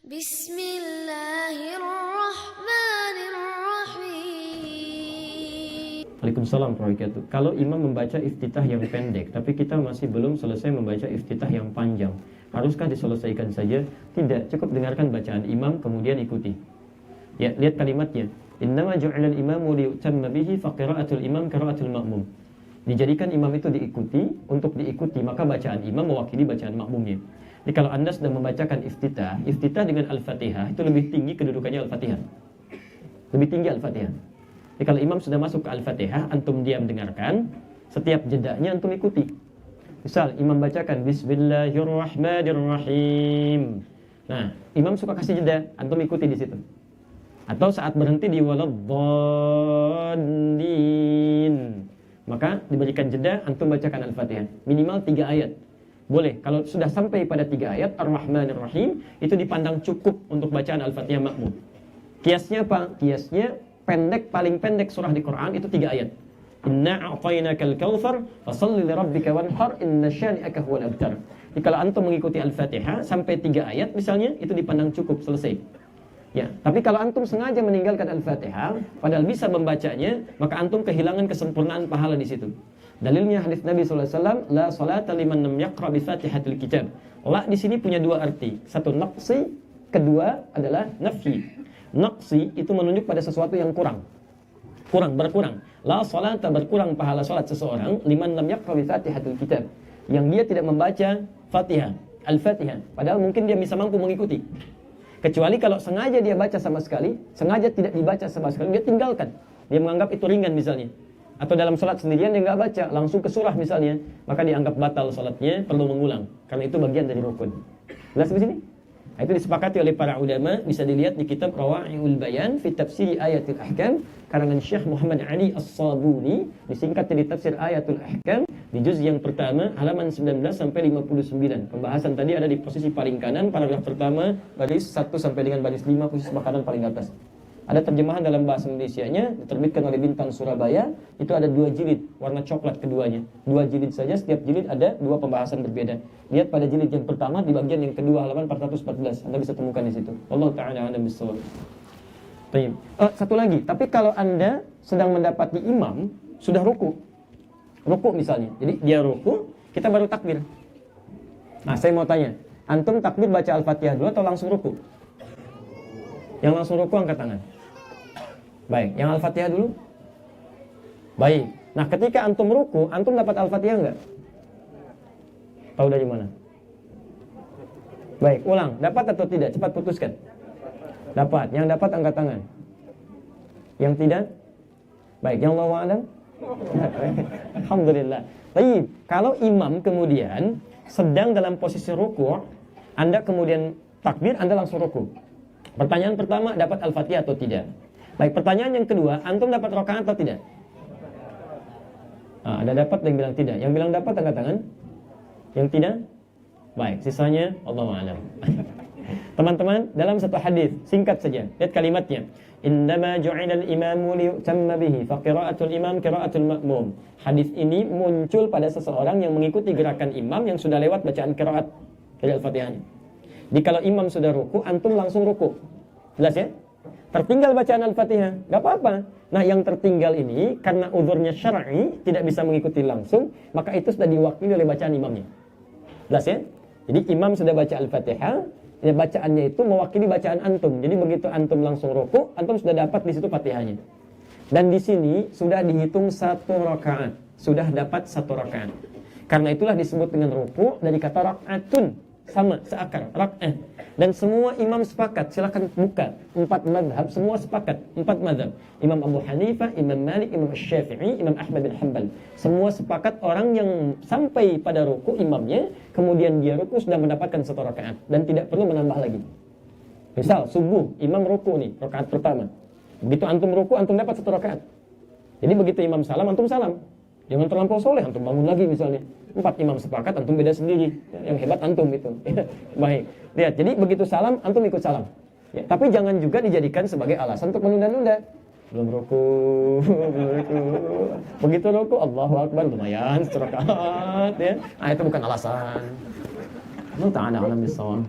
Bismillahirrahmanirrahim. Waalaikumsalam warahmatullahi wabarakatuh. Kalau imam membaca iftitah yang pendek, tapi kita masih belum selesai membaca iftitah yang panjang, haruskah diselesaikan saja? Tidak, cukup dengarkan bacaan imam kemudian ikuti. Ya, lihat kalimatnya. Innama ju'ilal imamu liyutamma bihi faqira'atul imam qira'atul ma'mum. Dijadikan imam itu diikuti, untuk diikuti, maka bacaan imam mewakili bacaan makmumnya. Jadi kalau Anda sedang membacakan iftitah dengan Al-Fatihah itu lebih tinggi kedudukannya Al-Fatihah. Lebih tinggi Al-Fatihah. Jadi kalau imam sudah masuk ke Al-Fatihah, antum diam dengarkan, setiap jedanya antum ikuti. Misal imam bacakan Bismillahirrahmanirrahim. Nah, imam suka kasih jeda, antum ikuti di situ. Atau saat berhenti di waladdallin, maka diberikan jeda, antum bacakan Al-Fatihah minimal 3 ayat. Boleh, kalau sudah sampai pada 3 ayat Ar-Rahmanir-Rahim, itu dipandang cukup untuk bacaan Al-Fatihah makmum. Kiasnya apa? Kiasnya pendek, paling pendek surah di Quran itu 3 ayat. Inna a'tainakal kautsar fasholli lirabbika wanhar inna syani'aka huwal abtar. Jadi kalau antum mengikuti Al-Fatihah sampai 3 ayat misalnya, itu dipandang cukup, selesai. Ya, tapi kalau antum sengaja meninggalkan Al-Fatihah padahal bisa membacanya, maka antum kehilangan kesempurnaan pahala di situ. Dalilnya hadis Nabi SAW, la salata liman lam yaqra bi Fatihatil Kitab. La di sini punya 2 arti. Satu naqsi, kedua adalah nafyi. Naqsi itu menunjuk pada sesuatu yang kurang. Berkurang. La salata, berkurang pahala salat seseorang liman lam yaqra bi Fatihatil Kitab. Yang dia tidak membaca Fatihah, Al-Fatihah, padahal mungkin dia bisa mampu mengikuti. Kecuali kalau sengaja dia baca sama sekali, sengaja tidak dibaca sama sekali, dia tinggalkan. Dia menganggap itu ringan misalnya. Atau dalam salat sendirian dia nggak baca, langsung ke surah misalnya, maka dianggap batal salatnya, perlu mengulang. Karena itu bagian dari rukun. Jelas di sini? Nah, itu disepakati oleh para ulama, bisa dilihat di kitab Rawai'ul Bayan fi Tafsir Ayatul Ahkam karangan Syekh Muhammad Ali As-Sabuni, disingkat dari Tafsir Ayatul Ahkam di juz yang pertama halaman 19 sampai 59. Pembahasan tadi ada di posisi paling kanan, paragraf pertama baris 1 sampai dengan baris 5, posisi kanan paling atas. Ada terjemahan dalam bahasa Indonesianya, diterbitkan oleh Bintang Surabaya, itu ada 2 jilid, warna coklat keduanya. 2 jilid saja, setiap jilid ada 2 pembahasan berbeda. Lihat pada jilid yang pertama, di bagian yang kedua, halaman 414. Anda bisa temukan di situ. Wallahu ta'ala a'lam bissawab. Satu lagi, tapi kalau Anda sedang mendapati imam, sudah ruku misalnya. Jadi dia ruku, kita baru takbir. Nah, saya mau tanya, antum takbir baca Al-Fatihah dulu atau langsung ruku? Yang langsung ruku angkat tangan. Baik, yang Al-Fatihah dulu? Baik. Nah, ketika antum ruku, antum dapat Al-Fatihah enggak? Tahu dari mana? Baik, ulang. Dapat atau tidak? Cepat putuskan. Dapat. Yang dapat angkat tangan. Yang tidak? Baik, yang Allahu a'lam? Alhamdulillah. Baik, kalau imam kemudian sedang dalam posisi ruku, Anda kemudian takbir, Anda langsung ruku. Pertanyaan pertama, dapat Al-Fatihah atau tidak? Baik, pertanyaan yang kedua, antum dapat rakaat atau tidak? Ada dapat yang bilang tidak. Yang bilang dapat angkat tangan. Yang tidak? Baik, sisanya Allahu a'lam. Teman-teman, dalam satu hadis singkat saja, lihat kalimatnya. Innama ju'ilal imamu liyutamma bihi fa qira'atul imam qira'atul ma'mum. Hadis ini muncul pada seseorang yang mengikuti gerakan imam yang sudah lewat bacaan qiraat dari Al-Fatihahnya. Jadi kalau imam sudah ruku, antum langsung ruku. Jelas ya? Tertinggal bacaan Al-Fatihah, gak apa-apa. Nah, yang tertinggal ini karena uzurnya syar'i, tidak bisa mengikuti langsung, maka itu sudah diwakili oleh bacaan imamnya. Jelas ya? Jadi imam sudah baca Al-Fatihah, ya bacaannya itu mewakili bacaan antum. Jadi begitu antum langsung ruku, antum sudah dapat di situ Fatihahnya. Dan di sini sudah dihitung 1 rakaat. Sudah dapat 1 rakaat. Karena itulah disebut dengan ruku dari kata rakaatun. Sama, seakar, rak'ah. Dan semua imam sepakat, silakan buka 4 mazhab, semua sepakat 4 mazhab. Imam Abu Hanifah, Imam Malik, Imam Syafi'i, Imam Ahmad bin Hanbal. Semua sepakat orang yang sampai pada ruku imamnya, kemudian dia ruku sudah mendapatkan 1 rakaat dan tidak perlu menambah lagi. Misal subuh, imam ruku nih, rakaat pertama. Begitu antum ruku, antum dapat 1 rakaat. Jadi begitu imam salam, antum salam. Jangan terlampau soleh, antum bangun lagi misalnya. 4 imam sepakat, antum beda sendiri. Yang hebat antum itu. Baik. Lihat, jadi begitu salam, antum ikut salam. Ya, tapi jangan juga dijadikan sebagai alasan untuk menunda-nunda. Belum ruku. Begitu ruku, Allahu Akbar, lumayan, 1 rakaat. Ya. Nah, itu bukan alasan. Allah Ta'ala alam bisawab.